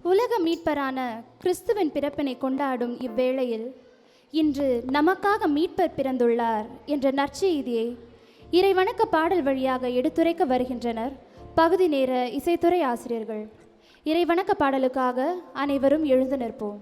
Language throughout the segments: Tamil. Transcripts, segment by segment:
உலக மீட்பரான கிறிஸ்துவின் பிறப்பினை கொண்டாடும் இவ்வேளையில் இன்று நமக்காக மீட்பர் பிறந்துள்ளார் என்ற நற்செய்தியை இறைவணக்க பாடல் வழியாக எடுத்துரைக்க வருகின்றனர் பகுதி நேர இசைத்துறை ஆசிரியர்கள். இறைவணக்க பாடலுக்காக அனைவரும் எழுந்து நிற்போம்.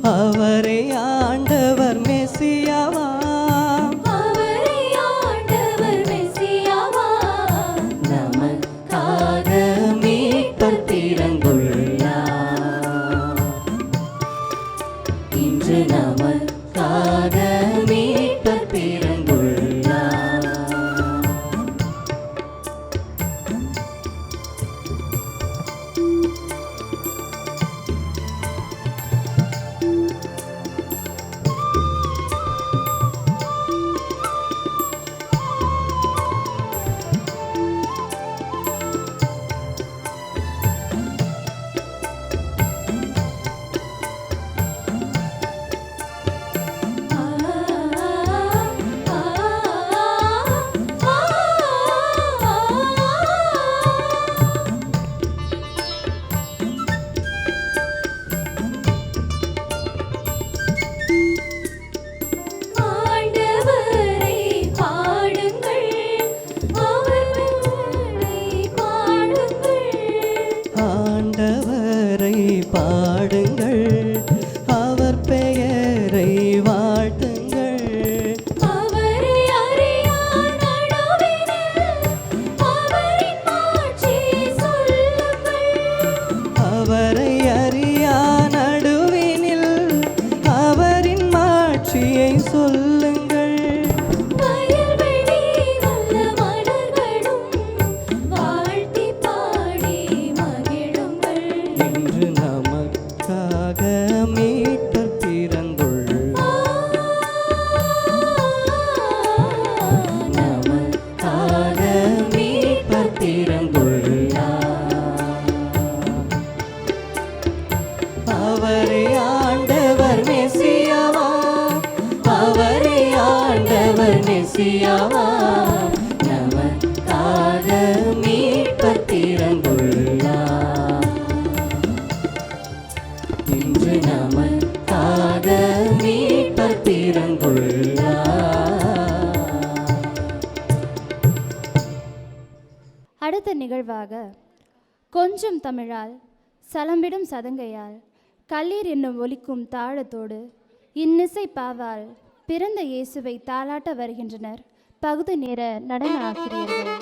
அவரே ஆண்டவர் மெசியாவா, அவரே ஆண்டவர் மெசியாவா, நமக்காக மீட்பர் பிறந்துள்ளார். இன்று நமக்காக மீட்பர் பிறந்துள்ளார். பாடுங்கள், அவர் பெயரை வாழ்த்துங்கள். அவரை அறியா நடுவினில் அவரின் மாட்சியை சொல்லுங்கள். அவரை அறியா நடுவினில் அவரின் மாட்சியை சொல்லுங்கள். வயல்வெளி நல்ல மலர்களும் வாழ்த்தி பாடி மகிழுங்கள். இன்று நமக்காக மீட்பர் பிறந்துள்ளார். நமக்காக மீட்பர் பிறந்துள்ளார். அவரே ஆண்டவர் மெசியாவா, அவரே ஆண்டவர் மெசியாவா, நமக்காக மீட்பர் பிறந்துள்ளார். இன்று நமக்காக மீட்பர் பிறந்துள்ளார். அடுத்த நிகழ்வாக கொஞ்சம் தமிழால் சலம்பிடும் சதங்கையால் கல்லீர் என்னும் ஒலிக்கும் தாளத்தோடு இன்னிசை பாவால் பிறந்த இயேசுவை தாலாட்ட வருகின்றனர் பகுதி நேர நடன ஆசிரியர்கள்.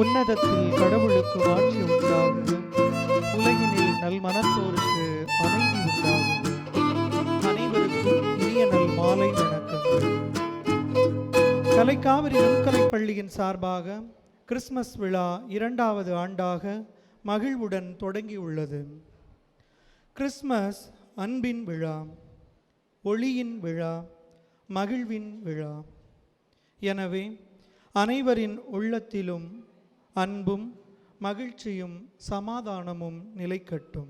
உன்னதத்தில் கடவுளுக்கு மாட்சி உண்டாகுக. உலகினில் நல் மனத்தோருக்கு அமைதி உண்டாகுக. அனைவருக்கும் இனிய நல் மாலை வணக்கங்கள். கலைக்காவிரி நுண்கலைப் பள்ளியின் சார்பாக கிறிஸ்மஸ் விழா 2வது ஆண்டாக மகிழ்வுடன் தொடங்கியுள்ளது. கிறிஸ்மஸ் அன்பின் விழா, ஒளியின் விழா, மகிழ்வின் விழா. எனவே அனைவரின் உள்ளத்திலும் அன்பும் மகிழ்ச்சியும் சமாதானமும் நிலைக்கட்டும்.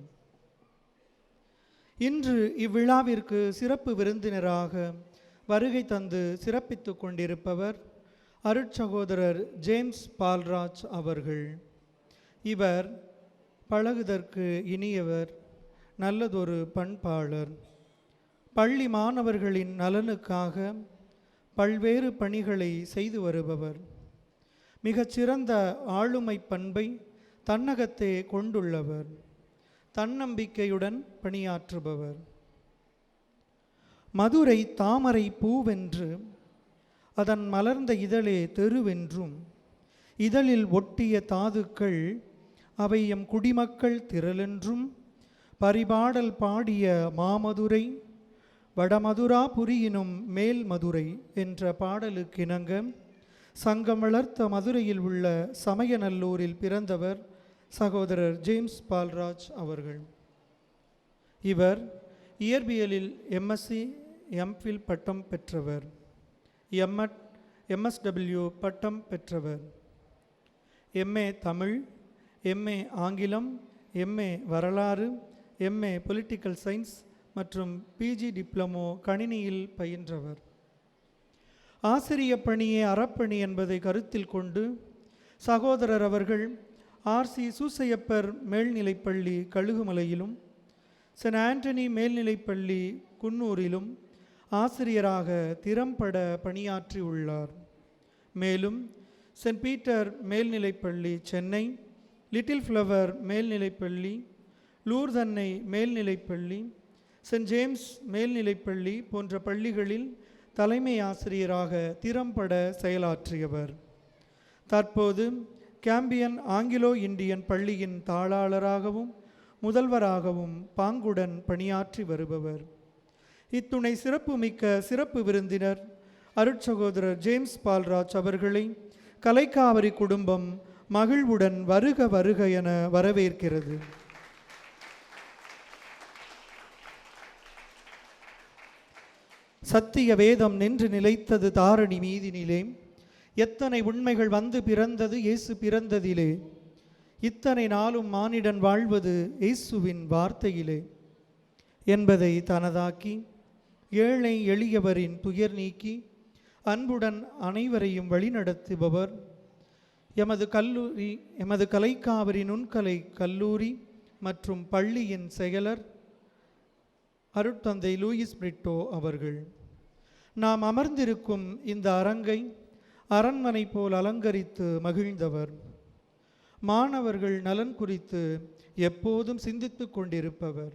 இன்று இவ்விழாவிற்கு சிறப்பு விருந்தினராக வருகை தந்து சிறப்பித்து கொண்டிருப்பவர் அருட்சகோதரர் ஜேம்ஸ் பால்ராஜ் அவர்கள். இவர் பழகுதற்கு இனியவர், நல்லதொரு பண்பாளர். பள்ளி மாணவர்களின் நலனுக்காக பல்வேறு பணிகளை செய்து வருபவர். மிகச்சிறந்த ஆளுமை பண்பை தன்னகத்தே கொண்டுள்ளவர். தன்னம்பிக்கையுடன் பணியாற்றுபவர். மதுரை தாமரை பூவென்று அதன் மலர்ந்த இதழே தெருவென்றும், இதழில் ஒட்டிய தாதுக்கள் அவை எம் குடிமக்கள் திரளென்றும், பரிபாடல் பாடிய மாமதுரை வடமதுராபுரியினும் மேல் மதுரை என்ற பாடலுக்கிணங்க சங்கம் வளர்த்த மதுரையில் உள்ள சமயநல்லூரில் பிறந்தவர் சகோதரர் ஜேம்ஸ் பால்ராஜ் அவர்கள். இவர் இயற்பியலில் எம்எஸ்சி எம்ஃபில் பட்டம் பெற்றவர். எம்எட் எம்எஸ்டபிள்யூ பட்டம் பெற்றவர். எம்ஏ தமிழ், எம்ஏ ஆங்கிலம், எம்ஏ வரலாறு, எம்ஏ பொலிட்டிக்கல் சயின்ஸ் மற்றும் பிஜி டிப்ளமோ கணினியில் பயின்றவர். ஆசிரிய பணியே அறப்பணி என்பதை கருத்தில் கொண்டு சகோதரர் அவர்கள் ஆர்சி சூசையப்பர் மேல்நிலைப்பள்ளி கழுகுமலையிலும், சென்ட் ஆண்டனி மேல்நிலைப்பள்ளி குன்னூரிலும் ஆசிரியராக திறம்பட பணியாற்றி உள்ளார். மேலும் சென்ட் பீட்டர் மேல்நிலைப்பள்ளி சென்னை, லிட்டில் ஃப்ளவர் மேல்நிலைப்பள்ளி, லூர்தன்னை மேல்நிலைப்பள்ளி, சென்ட் ஜேம்ஸ் மேல்நிலைப்பள்ளி போன்ற பள்ளிகளில் தலைமை ஆசிரியராக திறம்பட செயலாற்றியவர். தற்போது கேம்பியன் ஆங்கிலோ இந்தியன் பள்ளியின் தாளாளராகவும் முதல்வராகவும் பாங்குடன் பணியாற்றி வருபவர். இத்துணை சிறப்புமிக்க சிறப்பு விருந்தினர் அருட்சகோதரர் ஜேம்ஸ் பால்ராஜ் அவர்களை கலைக்காவிரி குடும்பம் மகிழ்வுடன் வருக வருக என வரவேற்கிறது. சத்திய வேதம் நின்று நிலைத்தது தாரணி மீதினிலே, எத்தனை உண்மைகள் வந்து பிறந்தது இயேசு பிறந்ததிலே, இத்தனை நாளும் மானிடன் வாழ்வது இயேசுவின் வார்த்தையிலே என்பதை தனதாக்கி, ஏழை எளியவரின் துயர் நீக்கி அன்புடன் அனைவரையும் வழிநடத்துபவர் எமது கலைக்காவிரி நுண்கலை கல்லூரி மற்றும் பள்ளியின் செயலர் அருட்தந்தை லூயிஸ் பிரிட்டோ அவர்கள். நாம் அமர்ந்திருக்கும் இந்த அரங்கை அரண்மனை போல் அலங்கரித்து மகிழ்ந்தவர். மாணவர்கள் நலன் குறித்து எப்போதும் சிந்தித்து கொண்டிருப்பவர்.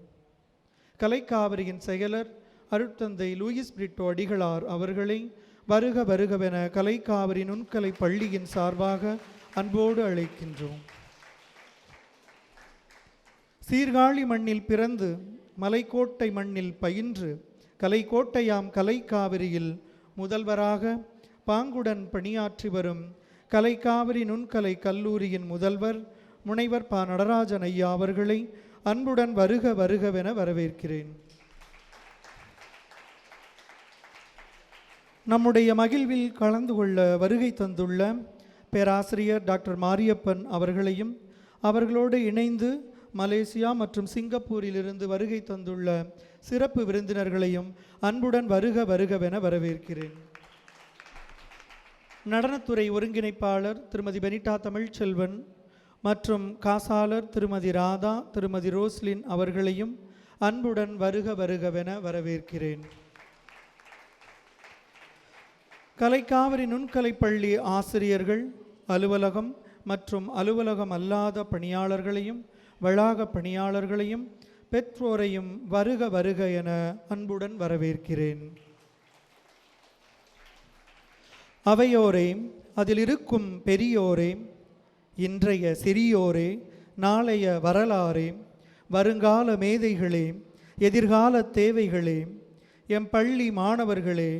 கலைக்காவிரியின் செயலர் அருட்தந்தை லூயிஸ் பிரிட்டோ அடிகளார் அவர்களை வருக வருகவென கலைக்காவிரி நுண்கலை பள்ளியின் சார்பாக அன்போடு அழைக்கின்றோம். சீர்காழி மண்ணில் பிறந்து மலைக்கோட்டை மண்ணில் பயின்று கலைக்கோட்டையாம் கலைக்காவிரியில் முதல்வராக பாங்குடன் பணியாற்றி வரும் கலைக்காவிரி நுண்கலை கல்லூரியின் முதல்வர் முனைவர் ப. நடராஜன் ஐயா அவர்களை அன்புடன் வருக வருகவென வரவேற்கிறேன். நம்முடைய மகிழ்வில் கலந்து கொள்ள வருகை தந்துள்ள பேராசிரியர் டாக்டர் மாரியப்பன் அவர்களையும், அவர்களோடு இணைந்து மலேசியா மற்றும் சிங்கப்பூரிலிருந்து வருகை தந்துள்ள சிறப்பு விருந்தினர்களையும் அன்புடன் வருக வருகவென வரவேற்கிறேன். நடனத்துறை ஒருங்கிணைப்பாளர் திருமதி பெனிட்டா தமிழ்ச்செல்வன் மற்றும் காசாளர் திருமதி ராதா, திருமதி ரோஸ்லின் அவர்களையும் அன்புடன் வருக வருகவென வரவேற்கிறேன். கலைக்காவிரி நுண்கலை பள்ளி ஆசிரியர்கள், அலுவலகம் மற்றும் அலுவலகம் அல்லாத பணியாளர்களையும் வளாக பணியாளர்களையும் பெற்றோரையும் வருக வருக என அன்புடன் வரவேற்கிறேன். அவையோரே, அதில் இருக்கும் பெரியோரே, இன்றைய சிறியோரே, நாளைய வரலாறே, வருங்கால மேதைகளே, எதிர்கால தேவைகளே, எம் பள்ளி மாணவர்களே,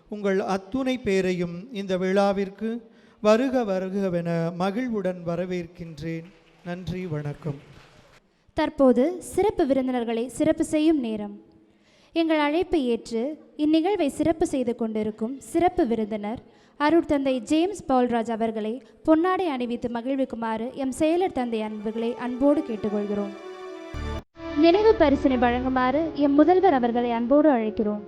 உங்கள் அத்துணை பேரையும் இந்த விழாவிற்கு வருக வருகவென மகிழ்வுடன் வரவேற்கின்றேன். நன்றி, வணக்கம். தற்போது சிறப்பு விருந்தினர்களை சிறப்பு செய்யும் நேரம். எங்கள் அழைப்பை ஏற்று இந்நிகழ்வை சிறப்பு செய்து கொண்டிருக்கும் சிறப்பு விருந்தினர் அருட்தந்தை ஜேம்ஸ் பால்ராஜ் அவர்களை பொன்னாடை அணிவித்து மகிழ்விக்குமாறு எம் செயலர் தந்தை அன்புகளை அன்போடு கேட்டுக்கொள்கிறோம். நினைவு பரிசினை வழங்குமாறு எம் முதல்வர் அவர்களை அன்போடு அழைக்கிறோம்.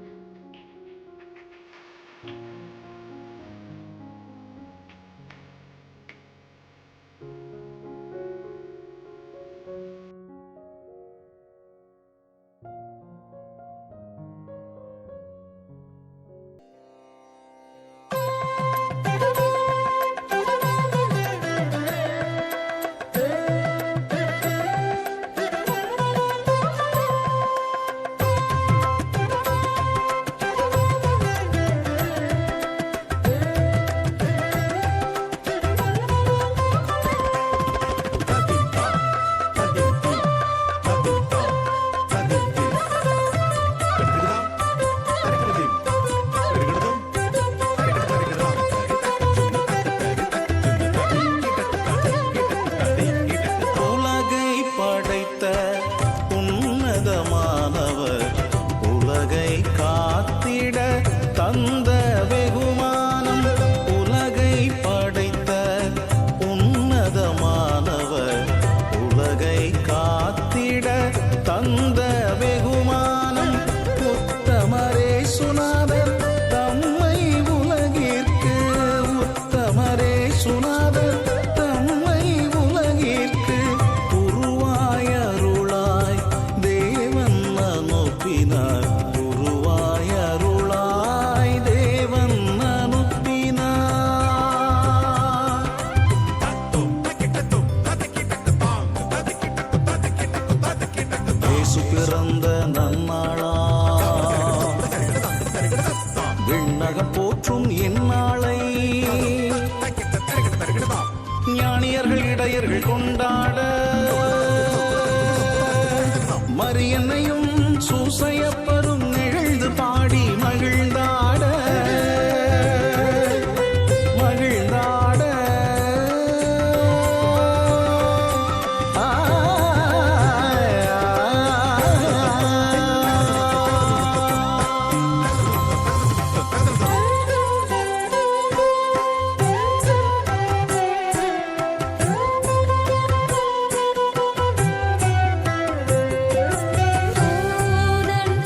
ஞானியர்கள் இடையர்கள் கொண்டாட மரியன்னையும் சூசையப்பரும் நிகழ்ந்து பாடி மகிழ்ந்தாட மகிழ்ந்தாட பூதன்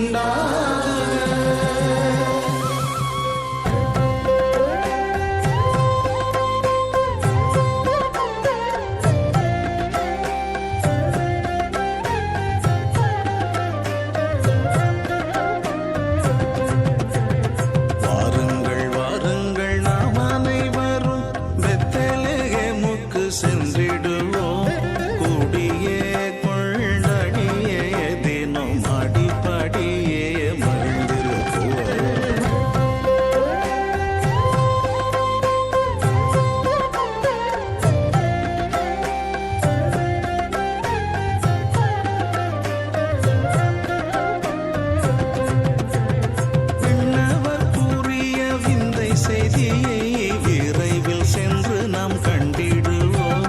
உண்டாகுக. வாருங்கள் வாருங்கள் நாம் அனைவரும் பெத்லகேமுக்கு சென்றிடுவோம். கூடியே கொண்டடியே தினம் அடிப்படியே மகிழ்ந்திருப்போம். விண்ணவர் கூறிய விந்தை செய்தியை விரைவில் சென்று நாம் கண்டிடுவோம்.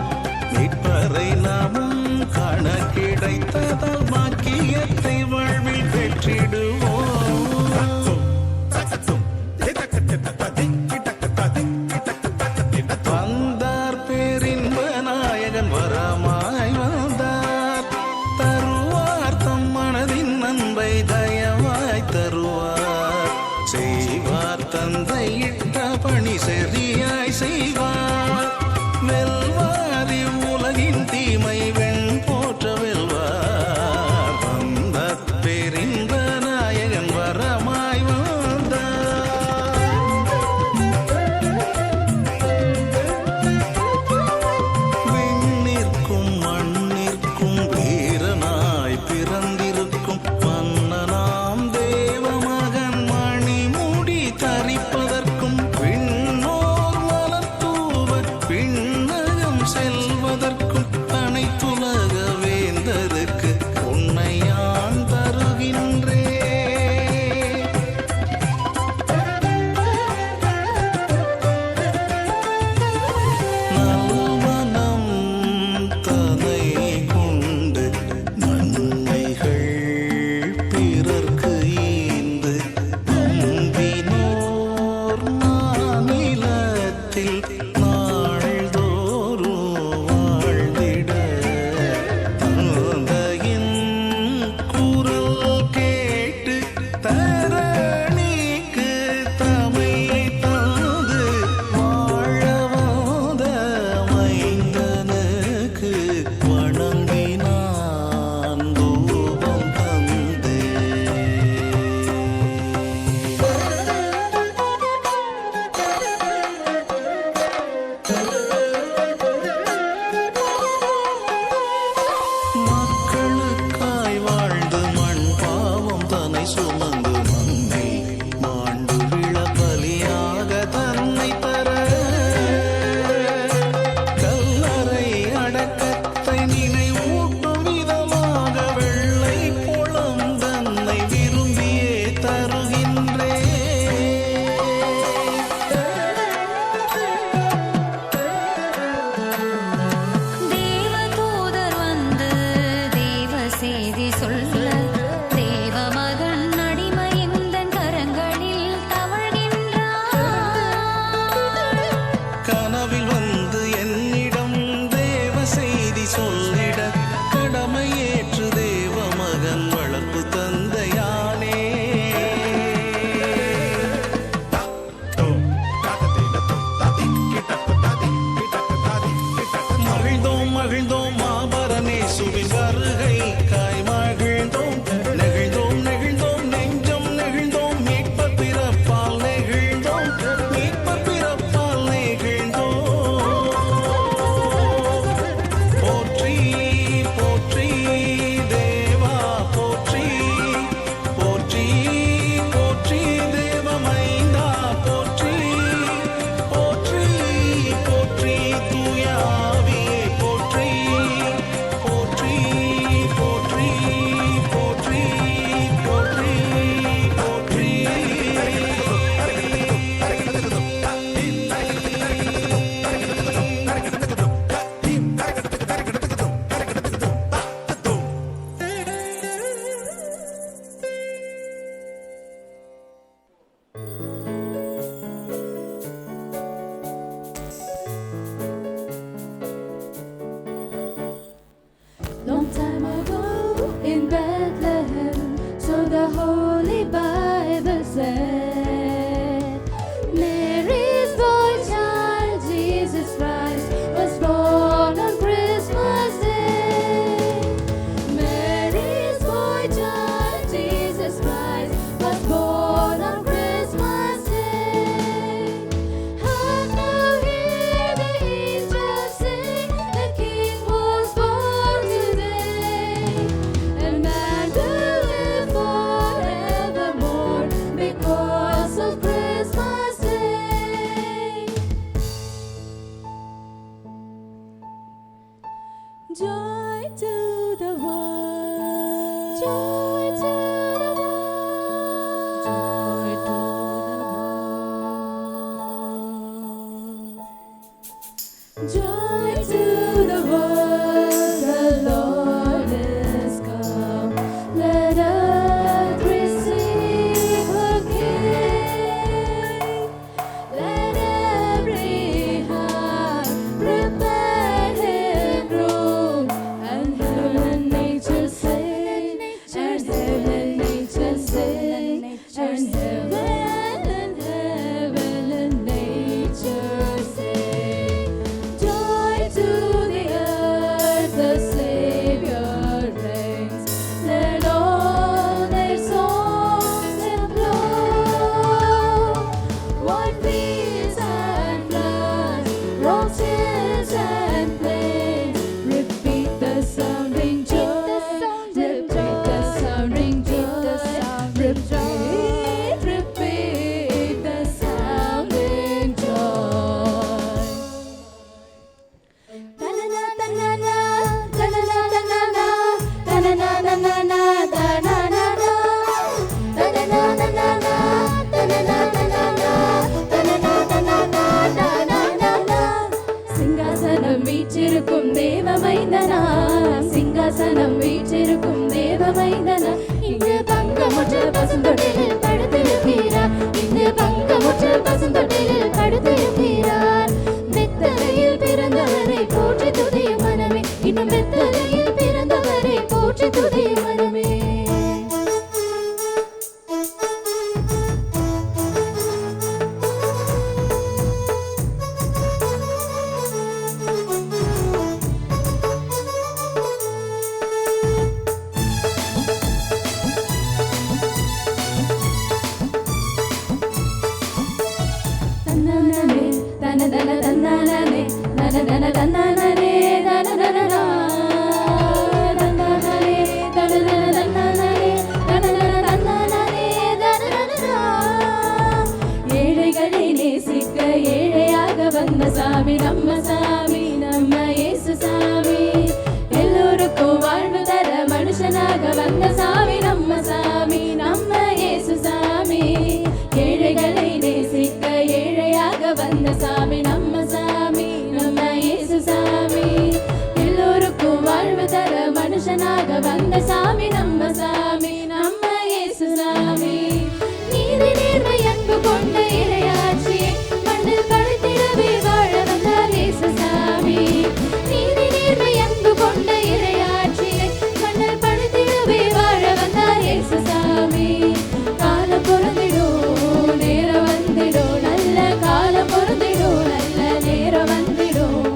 மீட்பரை நாமும் காண கிடைத்ததால் பாக்கியத்தை வாழ்வில் பெற்றிடுவோம். வந்தார் பேரின்ப நாயகன் வரமாய் வந்தார். தருவார் தம் மனதின் அன்பை தயவாய் தருவார். செய்வார் தந்தை இட்ட பணி சரியாய் செய்வார். வெல்வார் இவ்வுலகின் தீமை வெண் போற்ற வெல்வார். வந்த பேரின்ப நாயகன் வரமாய் வந்தார். விண்ணிற்கும் மண்ணிற்கும் வீரனாய் பிறந்திருக்கும் மன்னனாம் தேவமகன் மணிமுடி தரிப்பதற்கும் விண்ணோர் Bible said, Mary's boy child, Jesus Christ, was born on Christmas Day. Mary's boy child, Jesus Christ, was born on Christmas Day. Hark now, hear the angels sing, the King was born today. And man will live forevermore because of Christmas Day. Joy to the world. Joy to the world. Joy to the world. Joy to the world. The Lord is come. Let earth receive her King. Let every heart prepare Him room, and heaven and nature sing, and heaven and nature sing, and heaven and nature sing. Joy to the earth, the Savior reigns. Let all their songs implore. What fields and floods, roads, hills and plains, repeat the sounding joy, repeat the sounding joy, repeat the sounding joy. Ta-na-na, ta-na-na, ta-na-na, ta-na-na, ta-na-na, ta-na-na, ta-na-na-na. Ta-na-na, ta-na-na, ta-na-na, ta-na-na, ta-na-na, ta-na-na, ta-na-na-na. சிங்காசனம் வீற்றிருக்கும் தேவமைந்தனா, சிங்காசனம் வீற்றிருக்கும் தேவமைந்தனா, இங்கு பங்கமுற்ற பசுந்தொட்டிலில் படுத்திருக்கிறார், இங்கு பங்கமுற்ற பசுந்தொட்டிலில் படுத்திருக்கிறார். பெத்தலையில் பிறந்தவரை போற்றி துதியும் மனமே, இன்னும் பெத்தலையில் பிறந்தவரை போற்றி துதியும் மனமே. தன்னனனே, தனதன தன்னனனே, தனதன தன்னனனே, தனதனனா. தன்னனனே, தனதன தன்னனனே, தனதன தன்னனனே, தனதனனா. ஏழைகளை நேசிக்க ஏழையாக வந்த சாமி நம்ம சாமி, நம்ம இயேசு சாமி. எல்லோருக்கும் வாழ்வு தர மனுஷனாக வந்த சாமி நம்ம சாமி, நம்ம இயேசு சாமி. ஏழைகளை நேசிக்க ஏழையாக வந்த சாமி நம்ம சாமி, நம்ம இயேசு சாமி. எல்லோருக்கும் வாழ்வு தர மனுஷனாக வந்த சாமி நம்ம சாமி, நம்ம இயேசு சாமி. நீதி நேர்மை அன்பு கொண்ட இறையாட்சியை மண்ணில் படைத்திடவே வாழ வந்தார் இயேசு சாமி. நீதி நேர்மை அன்பு கொண்ட இறையாட்சியை மண்ணில் படைத்திடவே வாழ வந்தார் இயேசு சாமி. காலம் பொருந்திடும், நேரம் வந்திடும், நல்ல காலம் பொருந்திடும், நல்ல நேரம் வந்திடும்.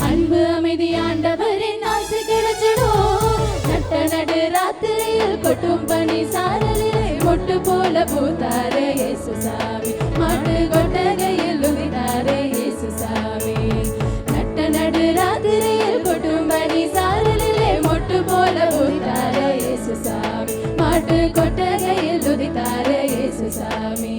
அன்பு அமைதி ஆண்டவரின் ஆசை கிடைச்சிடும். நட்ட நடு ராத்திரியில் கொட்டும் பனி சாரலிலே மொட்டு போல பூத்தாரே இயேசு சாமி. மாட்டு கொட்டகையில் உதித்தாரே இயேசு சாமி. நட்ட நடு ராத்திரியில் கொட்டும் பனி சாரலிலே மொட்டு போல பூத்தாரே இயேசு சாமி. மாட்டு கொட்டகையில் உதித்தாரே இயேசு சாமி.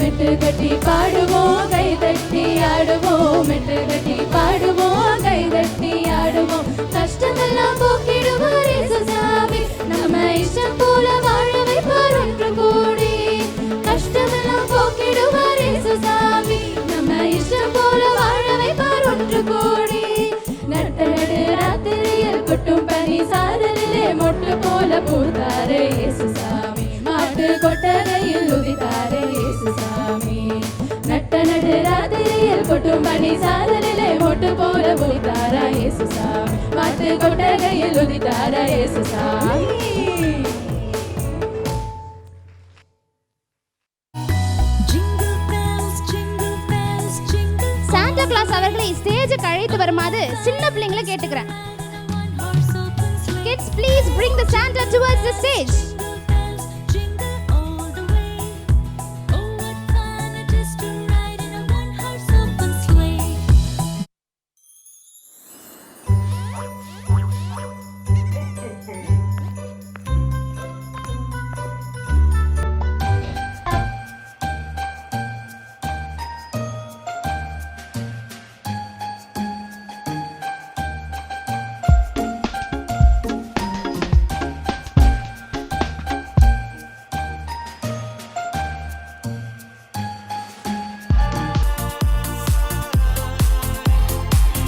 மெட்டு கட்டி பாடுவோம், கை தட்டி ஆடுவோம், மெட்டு கட்டி பாடுவோம், கை தட்டி ஆடுவோம். கஷ்டமெல்லாம் போக்கிடுவார் இயேசு சாமி, நம்ம இஷ்டம் போல வாழ வைப்பார் ஒன்று கூடி. கஷ்டமெல்லாம் போக்கிடுவார் இயேசு சாமி, நம்ம இஷ்டம் போல வாழ வைப்பார் ஒன்று கூடி. நட்ட நடு ராத்திரியில் கொட்டும் பனி சாரலிலே மொட்டு போல பூத்தாரே இயேசு சாமி. மாட்டு கொட்டகையில் உதித்தாரே இயேசு சாமி. நட்ட நடு ராத்திரியில் கொட்டும் பனி சாரலிலே மொட்டு போல பூத்தாரா இயேசு சாமி. மாட்டு கொட்டகையில் உதித்தாரா இயேசு சாமி. சாண்டா கிளாஸ் அவர்களை ஸ்டேஜுக்கு அழைத்து வருமாறு சின்ன பிள்ளைங்களை கேட்டுக்கிறேன். Kids, please bring the Santa towards the stage.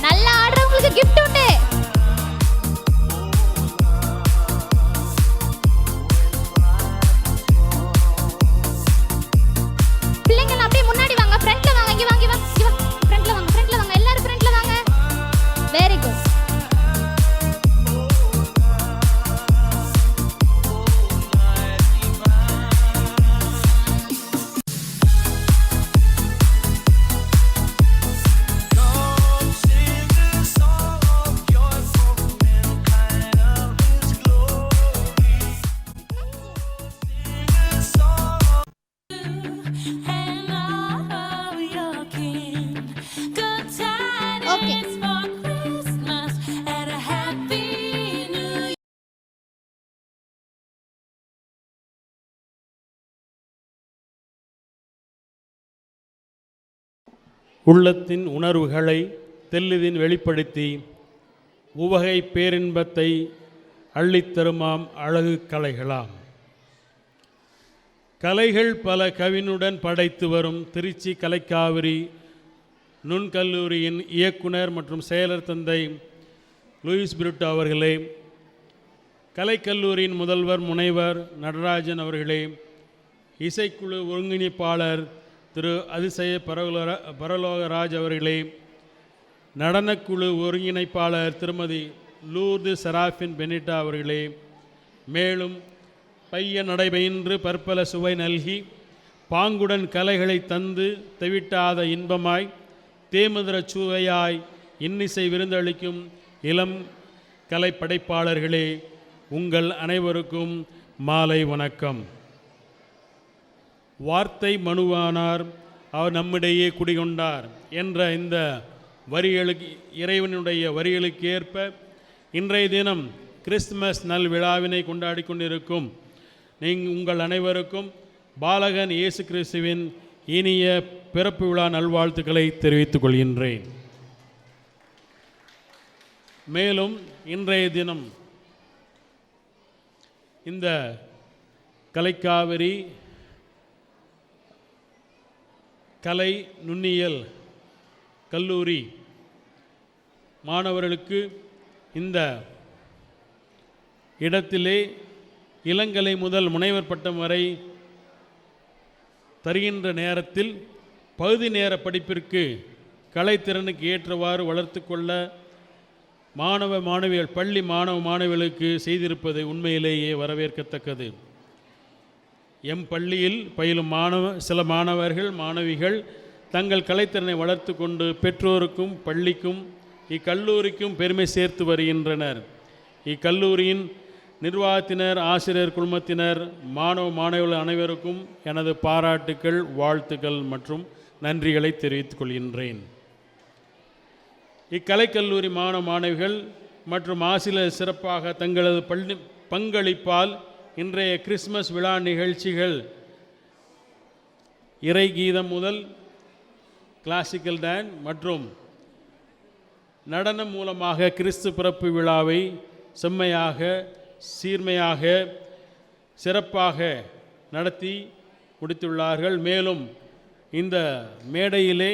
நல்லா ஆடுறவங்களுக்கு gift உண்டு. பிள்ளைங்க அப்படியே முன்னாடி வாங்க, ஃப்ரண்ட்ல வாங்க, இங்க வாங்க, இங்க வாங்க, ஃப்ரண்ட்ல வாங்க, ஃப்ரண்ட்ல வாங்க, எல்லாரும் ஃப்ரண்ட்ல வாங்க. Very good. Okay. உள்ளத்தின் உணர்வுகளை தெல்லிதின் வெளிப்படுத்தி உவகை பேரின்பத்தை அள்ளித்தருமாம் அழகு கலைகளாம். கலைகள் பல கவினுடன் படைத்து வரும் திருச்சி கலைக்காவிரி நுண்கல்லூரியின் இயக்குனர் மற்றும் செயலர் தந்தை லூயிஸ் பிருட்டோ அவர்களே, கலைக்கல்லூரியின் முதல்வர் முனைவர் நடராஜன் அவர்களே, இசைக்குழு ஒருங்கிணைப்பாளர் திரு அதிசய பரலோகராஜ் அவர்களே, நடனக்குழு ஒருங்கிணைப்பாளர் திருமதி லூர்து செராஃபின் பெனிட்டா அவர்களே, மேலும் பைய நடைபயின்று பற்பல சுவை நல்கி பாங்குடன் கலைகளை தந்து தெவிட்டாத இன்பமாய் தேமதுர சுவையாய் இன்னிசை விருந்தளிக்கும் இளம் கலை படைப்பாளர்களே, உங்கள் அனைவருக்கும் மாலை வணக்கம். வார்த்தை மனுவானார், அவர் நம்மிடையே குடிகொண்டார் என்ற இந்த வரிகளுக்கு இறைவனுடைய வரிகளுக்கு ஏற்ப இன்றைய தினம் கிறிஸ்துமஸ் நல் விழாவினை கொண்டாடி கொண்டிருக்கும் உங்கள் அனைவருக்கும் பாலகன் இயேசு கிறிஸ்துவின் இனிய பிறப்பு விழா நல்வாழ்த்துக்களை தெரிவித்துக் கொள்கின்றேன். மேலும் இன்றைய தினம் இந்த கலைக்காவிரி கலை நுண்ணியல் கல்லூரி மாணவர்களுக்கு இந்த இடத்திலே இளங்கலை முதல் முனைவர் பட்டம் வரை தருகின்ற நேரத்தில் பகுதி நேர படிப்பிற்கு கலைத்திறனுக்கு ஏற்றவாறு வளர்த்து கொள்ள மாணவ மாணவிகள் பள்ளி மாணவ மாணவிகளுக்கு செய்திருப்பது உண்மையிலேயே வரவேற்கத்தக்கது. எம் பள்ளியில் பயிலும் சில மாணவர்கள் மாணவிகள் தங்கள் கலைத்திறனை வளர்த்து கொண்டு பெற்றோருக்கும் பள்ளிக்கும் இக்கல்லூரிக்கும் பெருமை சேர்த்து வருகின்றனர். இக்கல்லூரியின் நிர்வாகத்தினர், ஆசிரியர் குழுமத்தினர், மாணவ மாணவிகள் அனைவருக்கும் எனது பாராட்டுக்கள், வாழ்த்துக்கள் மற்றும் நன்றிகளை தெரிவித்துக் கொள்கின்றேன். இக்கலைக்கல்லூரி மாணவ மாணவிகள் மற்றும் ஆசிரியர் சிறப்பாக தங்களது பங்களிப்பால் இன்றைய கிறிஸ்மஸ் விழா நிகழ்ச்சிகள் இறை கீதம் முதல் கிளாசிக்கல் டான்ஸ் மற்றும் நடனம் மூலமாக கிறிஸ்து பிறப்பு விழாவை செம்மையாக சீர்மையாக சிறப்பாக நடத்தி முடித்துள்ளார்கள். மேலும் இந்த மேடையிலே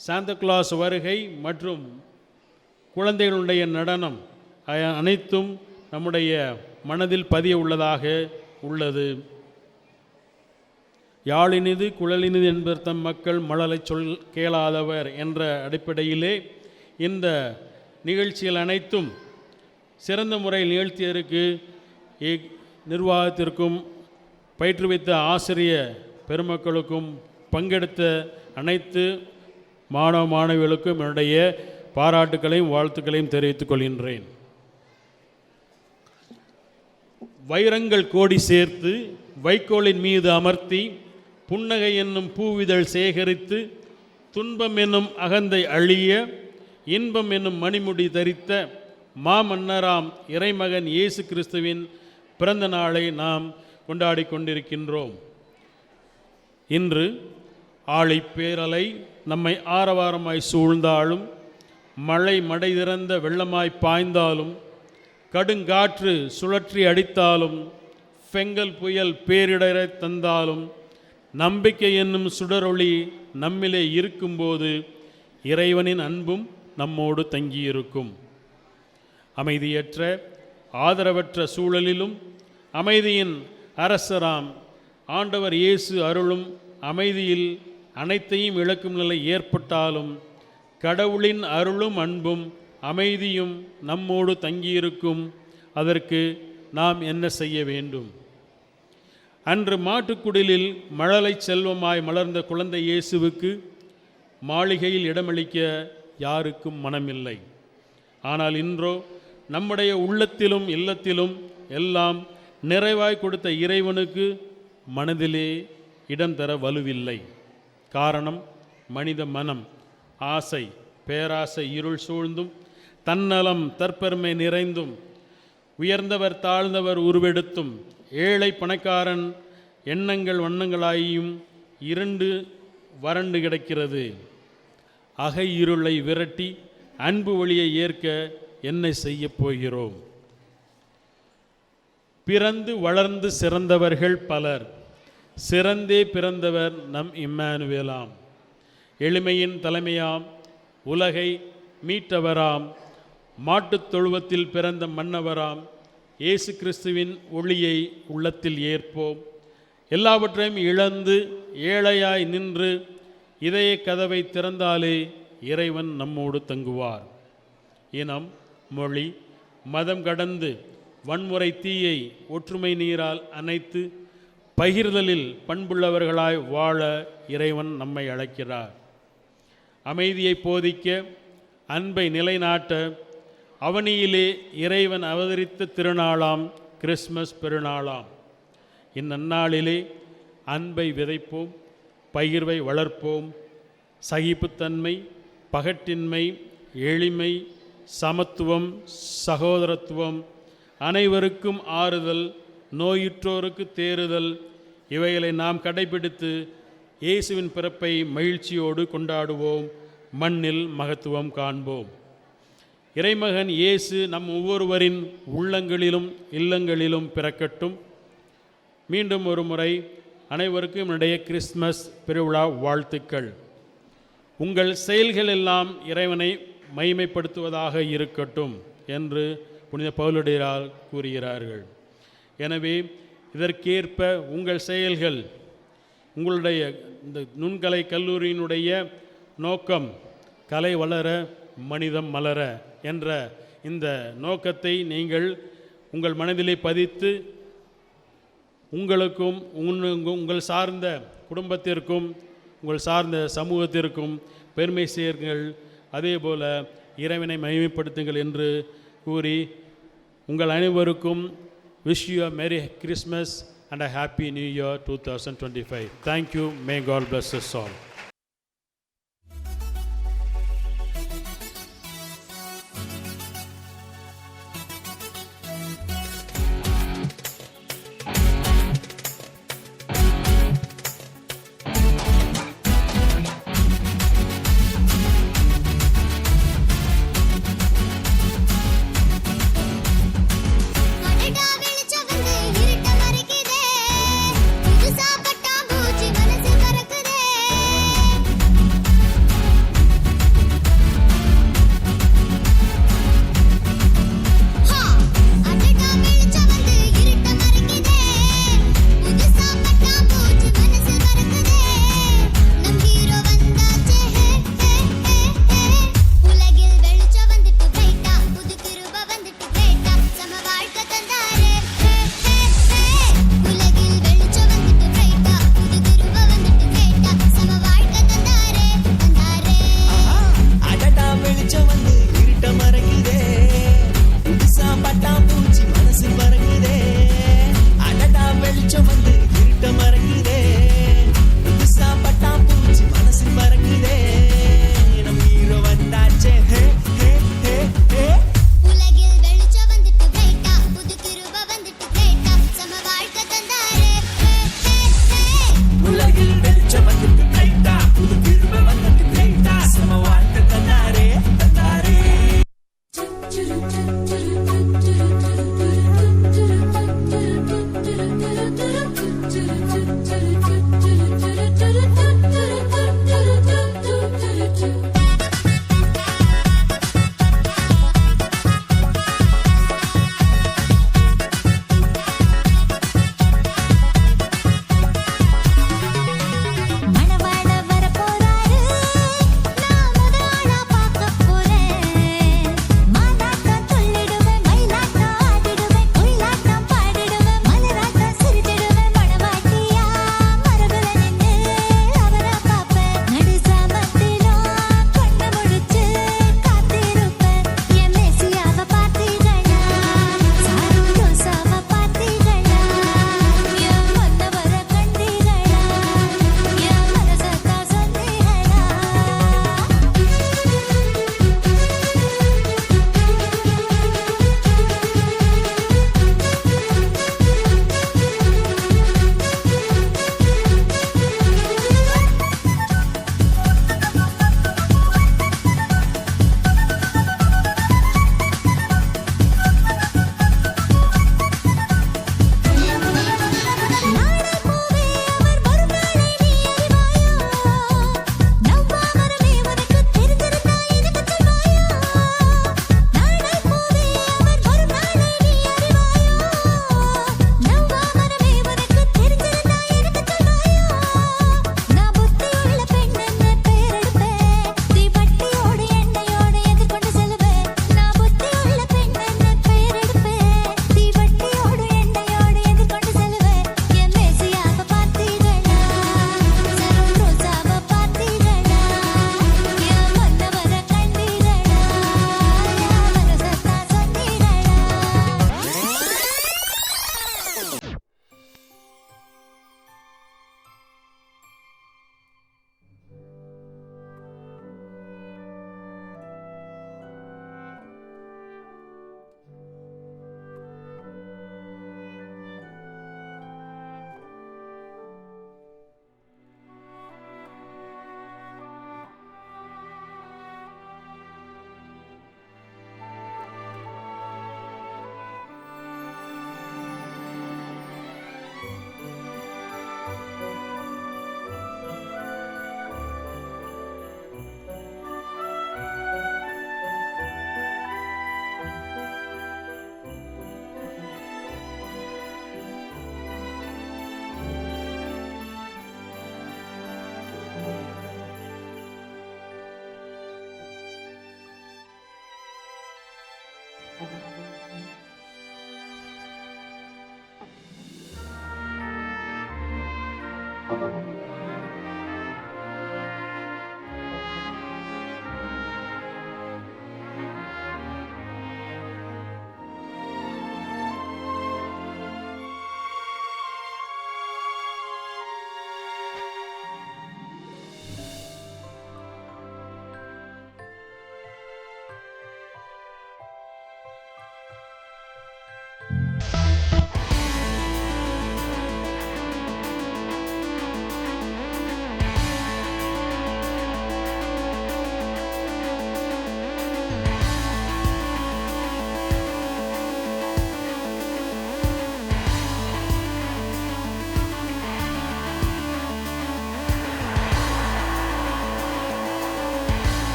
சாந்தா கிளாஸ் வருகை மற்றும் குழந்தைகளுடைய நடனம் அனைத்தும் நம்முடைய மனதில் பதிய உள்ளதாக உள்ளது. யாழினிது குழலினிது என்பர் தம் மக்கள் மழலை சொல் கேளாதவர் என்ற அடிப்படையிலே இந்த நிகழ்ச்சிகள் அனைத்தும் சிறந்த முறையில் நிகழ்த்தியதற்கு நிர்வாகத்திற்கும் பயிற்றுவித்த ஆசிரிய பெருமக்களுக்கும் பங்கெடுத்த அனைத்து மாணவ மாணவிகளுக்கும் என்னுடைய பாராட்டுக்களையும் வாழ்த்துக்களையும் தெரிவித்துக் கொள்கின்றேன். வைரங்கள் கோடி சேர்த்து வைக்கோலின் மீது அமர்த்தி புன்னகை என்னும் பூவிதழ் சேகரித்து துன்பம் என்னும் அகந்தை அழிய இன்பம் என்னும் மணிமுடி தரித்த மாமன்னராம் இறைமகன் இயேசு கிறிஸ்துவின் பிறந்த நாளை நாம் கொண்டாடி கொண்டிருக்கின்றோம். இன்று ஆழி பேரலை நம்மை ஆரவாரமாய் சூழ்ந்தாலும், மழை மடை திறந்த வெள்ளமாய் பாய்ந்தாலும், கடுங்காற்று சுழற்றி அடித்தாலும், பெங்கல் புயல் பேரிடரை தந்தாலும், நம்பிக்கை என்னும் சுடரொளி நம்மிலே இருக்கும்போது இறைவனின் அன்பும் நம்மோடு தங்கியிருக்கும். அமைதியற்ற ஆதரவற்ற சூழலிலும் அமைதியின் அரசராம் ஆண்டவர் இயேசு அருளும் அமைதியில் அனைத்தையும் இழக்கும் நிலை ஏற்பட்டாலும் கடவுளின் அருளும் அன்பும் அமைதியும் நம்மோடு தங்கியிருக்கும். அதற்கு நாம் என்ன செய்ய வேண்டும்? அன்று மாட்டுக்குடிலில் மழலை செல்வமாய் மலர்ந்த குழந்தை இயேசுவுக்கு மாளிகையில் இடமளிக்க யாருக்கும் மனமில்லை. ஆனால் இன்றோ நம்முடைய உள்ளத்திலும் இல்லத்திலும் எல்லாம் நிறைவாய் கொடுத்த இறைவனுக்கு மனதிலே இடம் தர வலுவில்லை. காரணம், மனித மனம் ஆசை பேராசை இருள் சூழ்ந்தும், தன்னலம் தற்பெருமை நிறைந்தும், உயர்ந்தவர் தாழ்ந்தவர் உருவெடுத்தும், ஏழை பணக்காரன் எண்ணங்கள் வண்ணங்களாயும் இருண்டு வறண்டு கிடக்கிறது. அகை இருளை விரட்டி அன்பு ஒளியை ஏற்க என்ன செய்ய போகிறோம்? பிறந்து வளர்ந்து சிறந்தவர்கள் பலர், சிறந்தே பிறந்தவர் நம் இம்மானுவேலாம். எளிமையின் தலைமையாம், உலகை மீட்டவராம், மாட்டுத் தொழுவத்தில் பிறந்த மன்னவராம் இயேசு கிறிஸ்துவின் ஒளியை உள்ளத்தில் ஏற்போம். எல்லாவற்றையும் இழந்து ஏழையாய் நின்று இதய கதவை திறந்தாலே இறைவன் நம்மோடு தங்குவார். இனம், மொழி, மதம் கடந்து வன்முறை தீயை ஒற்றுமை நீரால் அணைத்து பகிர்தலில் பண்புள்ளவர்களாய் வாழ இறைவன் நம்மை அழைக்கிறார். அமைதியை போதிக்க, அன்பை நிலைநாட்ட அவனியிலே இறைவன் அவதரித்த திருநாளாம் கிறிஸ்மஸ் பெருநாளாம். இந்நன்னாளிலே அன்பை விதைப்போம், பகிர்வை வளர்ப்போம். சகிப்புத்தன்மை, பகட்டின்மை, எளிமை, சமத்துவம், சகோதரத்துவம், அனைவருக்கும் ஆறுதல், நோயுற்றோருக்கு தேறுதல், இவைகளை நாம் கடைபிடித்து இயேசுவின் பிறப்பை மகிழ்ச்சியோடு கொண்டாடுவோம். மண்ணில் மகத்துவம் காண்போம். இறைமகன் இயேசு நம் ஒவ்வொருவரின் உள்ளங்களிலும் இல்லங்களிலும் பிறக்கட்டும். மீண்டும் ஒரு முறை அனைவருக்கும் என்னுடைய கிறிஸ்மஸ் பெருவிழா வாழ்த்துக்கள். உங்கள் செயல்கள் எல்லாம் இறைவனை மகிமைப்படுத்துவதாக இருக்கட்டும் என்று புனித பவுலடியார் கூறுகிறார்கள். எனவே இதற்கேற்ப உங்கள் செயல்கள், உங்களுடைய இந்த நுண்கலை கல்லூரியினுடைய நோக்கம் கலை வளர மனிதம் மலர என்ற இந்த நோக்கத்தை நீங்கள் உங்கள் மனதிலே பதித்து உங்களுக்கும் உங்கள் சார்ந்த குடும்பத்திற்கும் உங்கள் சார்ந்த சமூகத்திற்கும் பெருமை சேர்ங்கள். அதே போல் இறைவனை மகிமைப்படுத்துங்கள் என்று கூறி உங்கள் அனைவருக்கும் wish you a Merry Christmas and a Happy New Year 2025. Thank you. May God bless us all. அடடா வெளிச்சம் வந்து இருட்ட மறைக்குதே, புதுசா பட்டாம்பூச்சி மனசு பறக்குதே.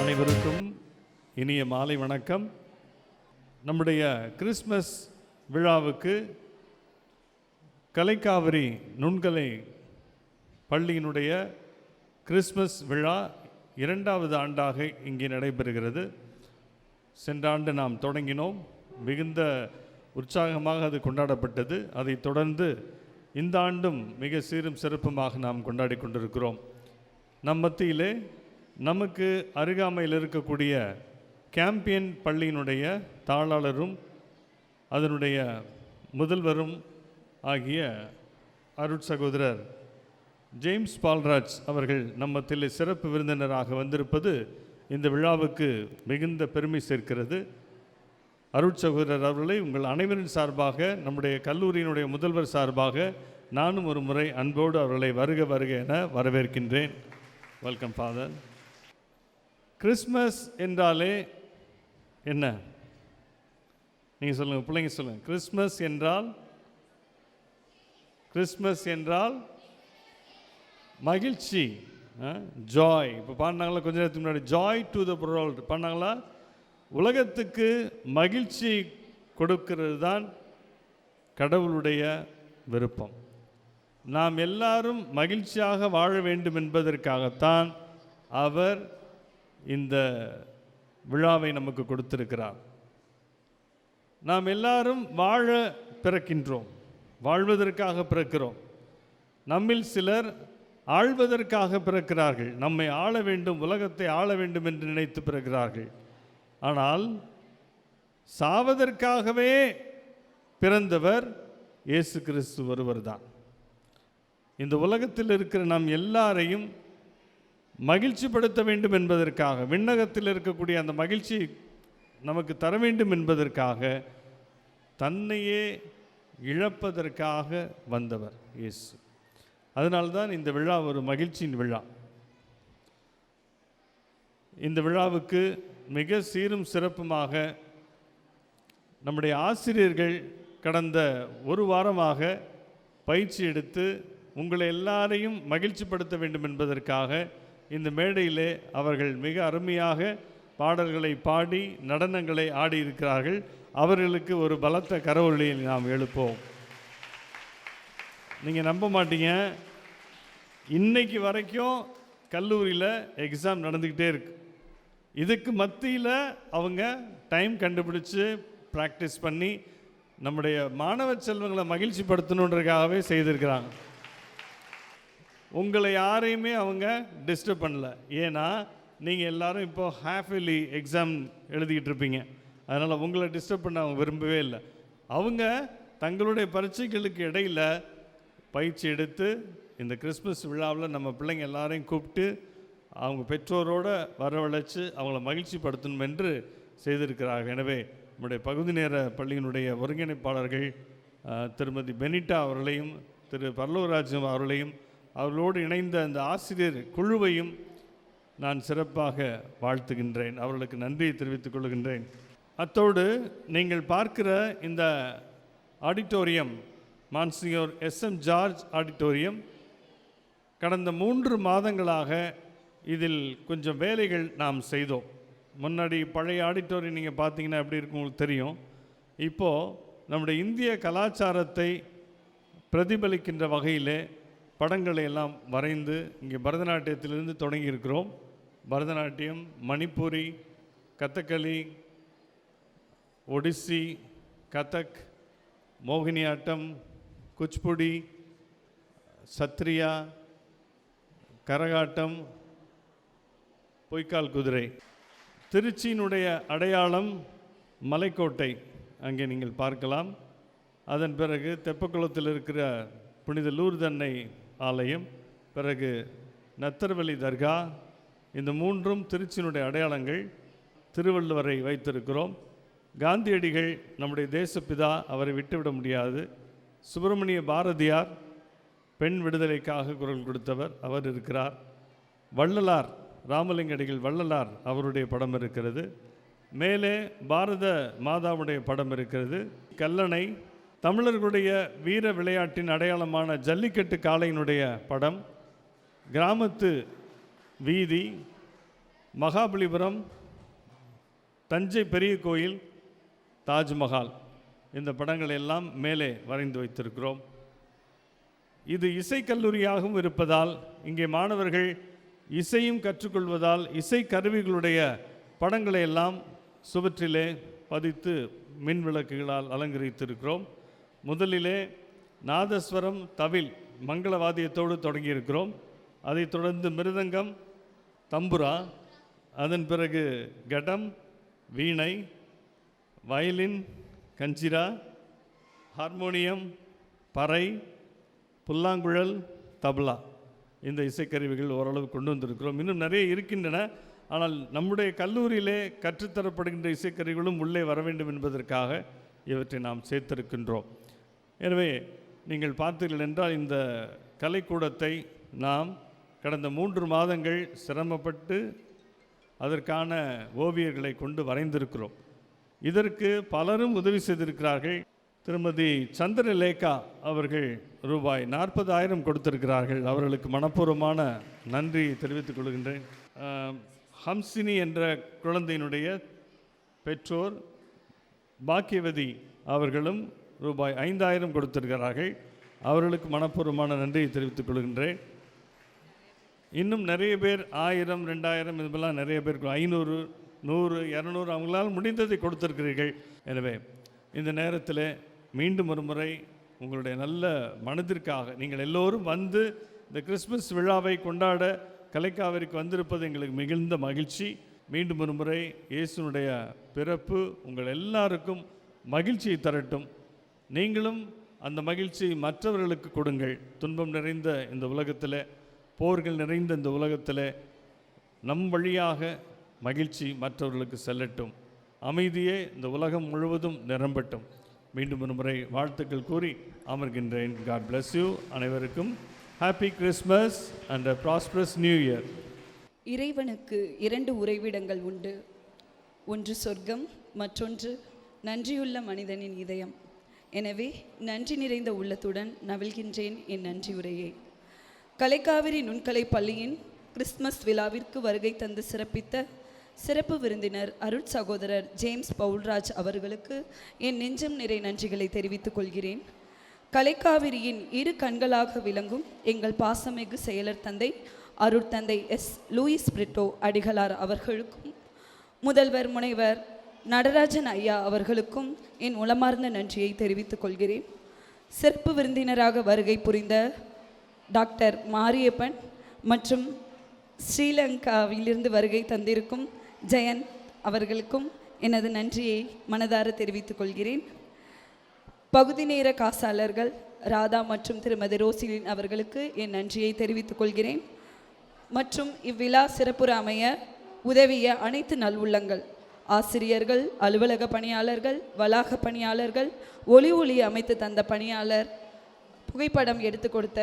அனைவருக்கும் இனிய மாலை வணக்கம். நம்முடைய கிறிஸ்மஸ் விழாவுக்கு கலைக்காவிரி நுண்கலை பள்ளியினுடைய கிறிஸ்மஸ் விழா 2வது ஆண்டாக இங்கே நடைபெறுகிறது. சென்ற ஆண்டு நாம் தொடங்கினோம், மிகுந்த உற்சாகமாக அது கொண்டாடப்பட்டது. அதைத் தொடர்ந்து இந்த ஆண்டும் மிக சீரும் சிறப்புமாக நாம் கொண்டாடி கொண்டிருக்கிறோம். நம் மத்தியிலே நமக்கு அருகாமையில் இருக்கக்கூடிய கேம்பியன் பள்ளியினுடைய தாளாளரும் அதனுடைய முதல்வரும் ஆகிய அருட்சகோதரர் ஜேம்ஸ் பால்ராஜ் அவர்கள் நம் மத்தியில் சிறப்பு விருந்தினராக வந்திருப்பது இந்த விழாவுக்கு மிகுந்த பெருமை சேர்க்கிறது. அருட்சகோதரர் அவர்களை உங்கள் அனைவரின் சார்பாக, நம்முடைய கல்லூரியினுடைய முதல்வர் சார்பாக நானும் ஒரு முறை அன்போடு அவர்களை வருக வருக என வரவேற்கின்றேன். Welcome father. கிறிஸ்மஸ் என்றாலே என்ன? நீங்கள் சொல்லுங்கள், பிள்ளைங்க சொல்லுங்கள். கிறிஸ்மஸ் என்றால் மகிழ்ச்சி, ஜாய். இப்போ பாடினாங்களா கொஞ்ச நேரத்துக்கு முன்னாடி, ஜாய் டு த வேர்ல்ட் பாடினாங்களா? உலகத்துக்கு மகிழ்ச்சி கொடுக்கிறது தான் கடவுளுடைய விருப்பம். நாம் எல்லாரும் மகிழ்ச்சியாக வாழ வேண்டும் என்பதற்காகத்தான் அவர் இந்த விழாவை நமக்கு கொடுத்திருக்கிறார். நாம் எல்லாரும் வாழ பிறக்கின்றோம், வாழ்வதற்காக பிறக்கிறோம். நம்மில் சிலர் ஆள்வதற்காக பிறக்கிறார்கள், நம்மை ஆள வேண்டும், உலகத்தை ஆள வேண்டும் என்று நினைத்து பிறக்கிறார்கள். ஆனால் சாவதற்காகவே பிறந்தவர் இயேசு கிறிஸ்து ஒருவர் தான். இந்த உலகத்தில் இருக்கிற நாம் எல்லாரையும் மகிழ்ச்சிப்படுத்த வேண்டும் என்பதற்காக, விண்ணகத்தில் இருக்கக்கூடிய அந்த மகிழ்ச்சி நமக்கு தர வேண்டும் என்பதற்காக, தன்னையே இழப்பதற்காக வந்தவர் இயேசு. அதனால்தான் இந்த விழா ஒரு மகிழ்ச்சியின் விழா. இந்த விழாவுக்கு மிக சீரும் சிறப்புமாக நம்முடைய ஆசிரியர்கள் கடந்த ஒரு வாரமாக பயிற்சி எடுத்து உங்களை எல்லாரையும் மகிழ்ச்சிப்படுத்த வேண்டும் என்பதற்காக இந்த மேடையிலே அவர்கள் மிக அருமையாக பாடல்களை பாடி நடனங்களை ஆடியிருக்கிறார்கள். அவர்களுக்கு ஒரு பலத்த கரவொலியை நாம் எழுப்போம். நீங்கள் நம்ப மாட்டீங்க, இன்னைக்கு வரைக்கும் கல்லூரியில் எக்ஸாம் நடந்துக்கிட்டே இருக்கு. இதுக்கு மத்தியில் அவங்க டைம் கண்டுபிடிச்சு ப்ராக்டிஸ் பண்ணி நம்முடைய மாணவ செல்வங்களை மகிழ்ச்சிப்படுத்தணுன்றதுக்காகவே செய்திருக்கிறாங்க. உங்களை யாரையுமே அவங்க டிஸ்டர்ப் பண்ணல. ஏன்னா நீங்கள் எல்லாரும் இப்போ ஹாஃப் இயர்லி எக்ஸாம் எழுதிக்கிட்டு இருப்பீங்க. அதனால் உங்களை டிஸ்டர்ப் பண்ண அவங்க விரும்பவே இல்லை. அவங்க தங்களுடைய பரீட்சைகளுக்கு இடையில் பயிற்சி எடுத்து இந்த கிறிஸ்மஸ் விழாவில் நம்ம பிள்ளைங்க எல்லாரையும் கூப்பிட்டு அவங்க பெற்றோரோடு வரவழைச்சு அவங்கள மகிழ்ச்சிப்படுத்தணும் என்று செய்திருக்கிறார்கள். எனவே நம்முடைய பகுதி நேர பள்ளியினுடைய ஒருங்கிணைப்பாளர்கள் திருமதி பெனிட்டா அவர்களையும் திரு பரலோகராஜன் அவர்களையும் அவர்களோடு இணைந்த அந்த ஆசிரியர் குழுவையும் நான் சிறப்பாக வாழ்த்துகின்றேன். அவர்களுக்கு நன்றியை தெரிவித்துக் கொள்கின்றேன். அத்தோடு நீங்கள் பார்க்கிற இந்த ஆடிட்டோரியம் மான்சியோர் SM ஜார்ஜ் ஆடிட்டோரியம் கடந்த 3 மாதங்களாக இதில் கொஞ்சம் வேலைகள் நாம் செய்தோம். முன்னாடி பழைய ஆடிட்டோரியம் நீங்கள் பார்த்தீங்கன்னா எப்படி இருக்கும் உங்களுக்கு தெரியும். இப்போது நம்முடைய இந்திய கலாச்சாரத்தை பிரதிபலிக்கின்ற வகையிலே படங்களை எல்லாம் வரைந்து இங்கே பரதநாட்டியத்திலிருந்து தொடங்கியிருக்கிறோம். பரதநாட்டியம், மணிப்பூரி, கதகளி, ஒடிசி, கதக், மோகினியாட்டம், குச்சிப்புடி, சத்ரியா, கரகாட்டம், பொய்க்கால் குதிரை. திருச்சியினுடைய அடையாளம் மலைக்கோட்டை, அங்கே நீங்கள் பார்க்கலாம். அதன் பிறகு தெப்பக்குளத்தில் இருக்கிற புனித லூர்தன்னை ஆலயம், பிறகு நத்தர்வலி தர்கா. இந்த 3ம் திருச்சியினுடைய அடையாளங்கள். திருவள்ளுவரை வைத்திருக்கிறோம். காந்தியடிகள் நம்முடைய தேசப்பிதா, அவரை விட்டுவிட முடியாது. சுப்பிரமணிய பாரதியார் பெண் விடுதலைக்காக குரல் கொடுத்தவர், அவர் இருக்கிறார். வள்ளலார், ராமலிங்க அடிகள் வள்ளலார், அவருடைய படம் இருக்கிறது. மேலே பாரத மாதாவுடைய படம் இருக்கிறது. கல்லணை, தமிழர்களுடைய வீர விளையாட்டின் அடையாளமான ஜல்லிக்கட்டு காளையினுடைய படம். கிராமத்து வீதி, மகாபலிபுரம், தஞ்சை பெரிய கோயில், தாஜ்மஹால், இந்த படங்களை எல்லாம் மேலே வரைந்து வைத்திருக்கிறோம். இது இசைக்கல்லூரியாகவும் இருப்பதால் இங்கே மாணவர்கள் இசையும் கற்றுக்கொள்வதால் இசை கருவிகளுடைய படங்களை எல்லாம் சுவற்றிலே பதித்து மின் விளக்குகளால் அலங்கரித்திருக்கிறோம். முதலிலே நாதஸ்வரம், தவில், மங்களவாதியத்தோடு தொடங்கியிருக்கிறோம். அதைத் தொடர்ந்து மிருதங்கம், தம்புரா, அதன் பிறகு கடம், வீணை, வயலின், கஞ்சிரா, ஹார்மோனியம், பறை, புல்லாங்குழல், தபலா, இந்த இசைக்கருவிகள் ஓரளவு கொண்டு வந்திருக்கிறோம். இன்னும் நிறைய இருக்கின்றன. ஆனால் நம்முடைய கல்லூரியிலே கற்றுத்தரப்படுகின்ற இசைக்கருவிகளும் உள்ளே வர வேண்டும் என்பதற்காக இவற்றை நாம் சேர்த்திருக்கின்றோம். எனவே நீங்கள் பார்த்தீர்கள் என்றால் இந்த கலைக்கூடத்தை நாம் கடந்த 3 மாதங்கள் சிரமப்பட்டு அதற்கான ஓவியர்களை கொண்டு வரைந்திருக்கிறோம். இதற்கு பலரும் உதவி செய்திருக்கிறார்கள். திருமதி சந்திரலேகா அவர்கள் ரூபாய் 40,000 கொடுத்திருக்கிறார்கள். அவர்களுக்கு மனப்பூர்வமான நன்றி தெரிவித்துக் கொள்கின்றேன். ஹம்சினி என்ற குழந்தையினுடைய பெற்றோர் பாக்கியவதி அவர்களும் ரூபாய் 5,000 கொடுத்திருக்கிறார்கள். அவர்களுக்கு மனப்பூர்வமான நன்றியை தெரிவித்துக் கொள்கின்றேன். இன்னும் நிறைய பேர் 1000, 2000 இதுபெல்லாம் நிறைய பேர் 500, 100, 200 அவங்களால் முடிந்ததை கொடுத்திருக்கிறீர்கள். எனவே இந்த நேரத்தில் மீண்டும் ஒரு முறை உங்களுடைய நல்ல மனதிற்காக நீங்கள் எல்லோரும் வந்து இந்த கிறிஸ்மஸ் விழாவை கொண்டாட கலைக்காவிற்கு வந்திருப்பது எங்களுக்கு மிகுந்த மகிழ்ச்சி. மீண்டும் ஒரு முறை இயேசுனுடைய பிறப்பு உங்கள் எல்லாருக்கும் மகிழ்ச்சியை தரட்டும். நீங்களும் அந்த மகிழ்ச்சியை மற்றவர்களுக்கு கொடுங்கள். துன்பம் நிறைந்த இந்த உலகத்தில், போர்கள் நிறைந்த இந்த உலகத்தில் நம் வழியாக மகிழ்ச்சி மற்றவர்களுக்கு செல்லட்டும். அமைதியே இந்த உலகம் முழுவதும் நிரம்பட்டும். மீண்டும் ஒரு முறை வாழ்த்துக்கள் கூறி அமர்கின்றேன். God bless you. அனைவருக்கும் Happy Christmas and a prosperous New Year. இறைவனுக்கு 2 உறைவிடங்கள் உண்டு. ஒன்று சொர்க்கம், மற்றொன்று நன்றியுள்ள மனிதனின் இதயம். எனவே நன்றி நிறைந்த உள்ளத்துடன் நவில்கின்றேன் என் நன்றி உரையை. கலைக்காவிரி நுண்கலை பள்ளியின் கிறிஸ்துமஸ் விழாவிற்கு வருகை தந்து சிறப்பித்த சிறப்பு விருந்தினர் அருட் சகோதரர் ஜேம்ஸ் பவுல்ராஜ் அவர்களுக்கு என் நெஞ்சம் நிறை நன்றிகளை தெரிவித்துக் கொள்கிறேன். கலைக்காவிரியின் 2 கண்களாக விளங்கும் எங்கள் பாசமிகு செயலர் தந்தை அருட்தந்தை எஸ். லூயிஸ் பிரிட்டோ அடிகளார் அவர்களுக்கும் முதல்வர் முனைவர் நடராஜன் ஐயா அவர்களுக்கும் என் உளமார்ந்த நன்றியை தெரிவித்துக் கொள்கிறேன். சிறப்பு விருந்தினராக வருகை புரிந்த டாக்டர் மாரியப்பன் மற்றும் ஸ்ரீலங்காவிலிருந்து வருகை தந்திருக்கும் ஜெயந்த் அவர்களுக்கும் எனது நன்றியை மனதார தெரிவித்துக் கொள்கிறேன். பகுதி நேர காசாளர்கள் ராதா மற்றும் திருமதி ரோசிலின் அவர்களுக்கு என் நன்றியை தெரிவித்துக் கொள்கிறேன். மற்றும் இவ்விழா சிறப்புற அமைய உதவிய அனைத்து நல்வுள்ளங்கள், ஆசிரியர்கள், அலுவலக பணியாளர்கள், வளாக பணியாளர்கள், ஒளி அமைத்து தந்த பணியாளர், புகைப்படம் எடுத்து கொடுத்த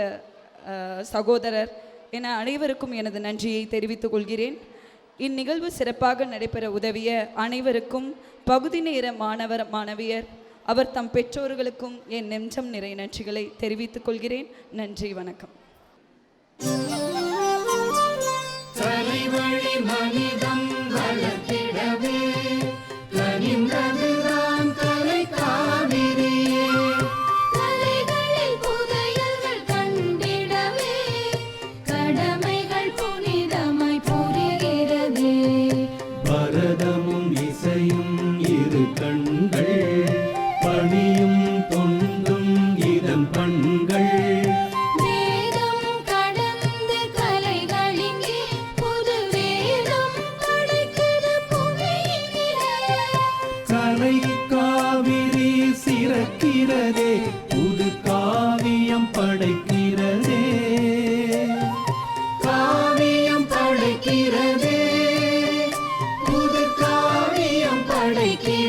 சகோதரர் என அனைவருக்கும் எனது நன்றியை தெரிவித்துக் கொள்கிறேன். இந்நிகழ்வு சிறப்பாக நடைபெற உதவிய அனைவருக்கும், பகுதி நேர மாணவர் மாணவியர் அவர் தம் பெற்றோர்களுக்கும் என் நெஞ்சம் நிறை நன்றிகளை தெரிவித்துக் கொள்கிறேன். நன்றி, வணக்கம். தலைவழி மனிதம் வளர்த்திடவே கனிந்ததுதான் கலைக்காவிரியே. கலைகளில் புதையல்கள் கண்டிடவே கடமைகள் புனிதமாய் புரிகிறதே. பரதமும் இசையும் 2 கண்கள், பணியும் தொண்டும் இதன் பண்கள். வேதம் கடந்து கலைகளிங்கே புது வேதம் படைக்கிற புவியினிலே. கலை காவிரி சிறக்கிறதே, புது காவியம் படைக்கிறதே. காவியம் படைக்கிறதே, புது காவியம் படைக்கிறதே.